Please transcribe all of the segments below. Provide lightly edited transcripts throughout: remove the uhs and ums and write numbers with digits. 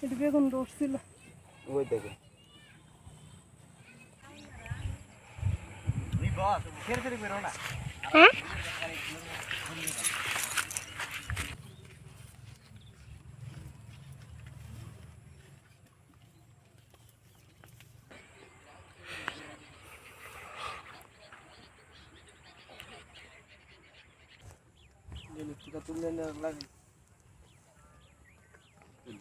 এটা বেগুন ধরছিল ওই দেখো হ্যাঁ তুলে লাগে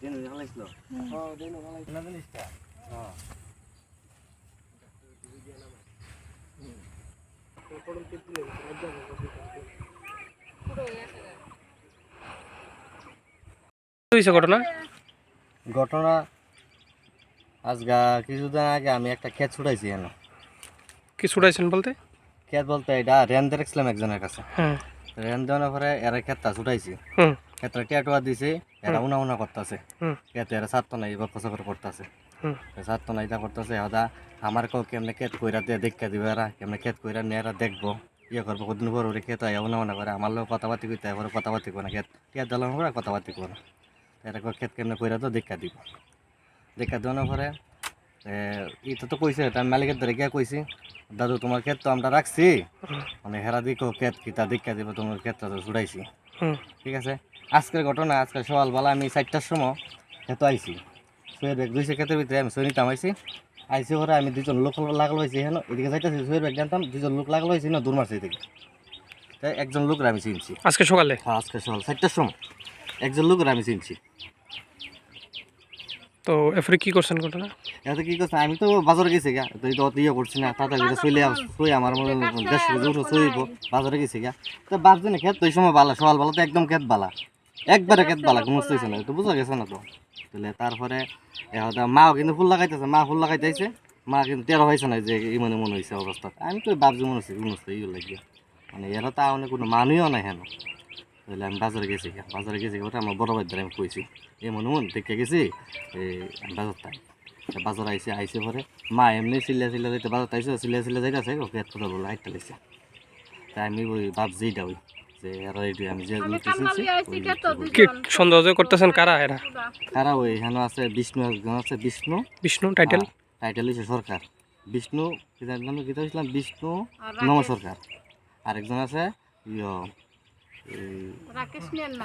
দিন লাগাইছিল হ্যাঁ দিন লাগাইছিল জিনিসটা হ্যাঁ ঘটনা ঘটনা আজগা কিছুদিন আগে আমি একটা ক্ষেত ছুটাইছি কেন কি ছুটাইছেন বলতে ক্ষেত বলতে এটা রেন দেখছিলাম একজনের কাছে হ্যাঁ রেন দেওয়ার পরে এরা ক্ষেতটা ছুটাইছি হুম ক্ষেতটা টেটুয়া দিছে এরা উনা উনা করতেছে হুম ক্ষেতে এরা ছাড়তো না এবার খসা করে করতেছে হুম ছাড়তো না এটা করতেছে হদা আমার কেউ কেমনে ক্ষেত কইরা দিয়ে দেখা দিবে এরা কেমনে ক্ষেত কইরা নিয়ে এরা দেখবো ইয়ে করবো কদিন পর ওরে ক্ষেত আয় উনা উনা করে আমার লোক কথাবার্তি করতে এবার কথাবার্তি করে না ক্ষেত দিলাম করে কথাবার্তি করে এরা ক্ষেত কেমনে কইরা তো দেখা দিব দেখা দেওয়ার পরে এটা তো কইছে আমি মালিকের ধরে গিয়া কইছি দাদু তোমার ক্ষেত তো আমরা রাখছি মানে হেরা দিকো ক্ষেত কিতা দেখা দিব তোমার ক্ষেতটা তো ছুটাইছি হুম ঠিক আছে আজকের ঘটনা আজকে সকালবেলা আমি 4টার সময় ক্ষেত আইছি সোয়ের ব্যাগ দুইশো ক্ষেতের ভিতরে আমি সই নিতাম আইসি ওরা আমি দুজন লোক লাগলো হয়েছি হেন এদিকে যাইতেছি সোয়ের ব্যাগ জানতাম দুজন লোক লাগলো হয়েছি না দূর মারছি এদিকে তাই একজন লোকের আমি চিনছি আজকে সকালে হ্যাঁ আজকে সকাল 4টার সময় একজন লোকের আমি চিনছি তো এরপরে কি করছেন ঘটনা এতে কি করছে আমি তো বাজারে গেছি গা তো এটা অত ইয়ে করছি না তাড়াতাড়ি সই আমার মনে 150 কেজি সইব বাজারে গেছি গা তো ভাবছি না ক্ষেত তো এই সময় বালা সকালবেলা তো একদম ক্ষেত বালা একবারে ক্ষেত বালা কোনো হইছে না তো বুঝা গেছে না তো তাহলে তারপরে মাও কিন্তু ফুল লাগাইতেছে মা ফুল লাগাইতেছে মা কিন্তু টেরো হয়েছে না যে মনে হয়েছে অবস্থা আমি তো ভাবছি মনে হচ্ছে ইয়ে লাগিয়ে মানে এরা তা অনেক কোনো মানুষও নাই হেন তাহলে আমি বাজারে গেছি ওটা আমার বড় ভাই আমি কইছি মনে দেখে গেছি এই বাজারটাই বাজার আইসে পরে মা এমনি চিল্লা যাইতে বাজার আইসে চিল্লা যাইতেছে ওকে এত কথা বলে হাইটটা লাগছে তাই আমি ওই ভাবছি এটা ওই যে এরা এটি আমি যে কি সন্দেহ করতেছেন কারা এরা কারা ওই হেন আছে বিষ্ণু একজন আছে বিষ্ণু বিষ্ণু টাইটেল হচ্ছে সরকার বিষ্ণু কি নাম কি হয়েছিলাম বিষ্ণু নম সরকার আরেকজন আছে ইয়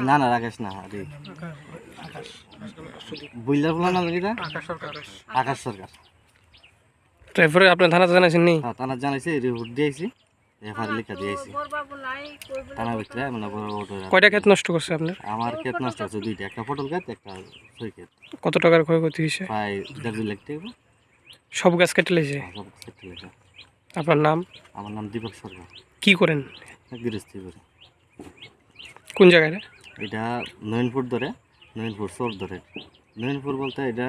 না না রাকেশ না আরে বুইলার বলা না এটা আকাশ সরকার তো এরপরে আপনার থানা জানাইছেন নি হ্যাঁ থানা জানাইছি রিপোর্ট দিয়েছি এফআইআর লিখা দিয়েছি থানা ভিতরে মানে বড় কয়টা ক্ষেত নষ্ট করছে আপনার আমার ক্ষেত নষ্ট আছে দুইটা একটা পটল ক্ষেত একটা সই ক্ষেত কত টাকার ক্ষয়ক্ষতি হয়েছে প্রায় 1.5 লাখ টাকা সব গাছ কেটে লেগেছে সব কেটে লেগেছে আপনার নাম আমার নাম দীপক সরকার কি করেন গৃহস্থী করে কোন জায়গায় এটা নয়নপুর ধরে নয়নপুর সব ধরে নয়নপুর বলতে এটা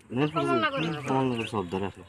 নয়নপুর কমলনগর সব ধরে আছে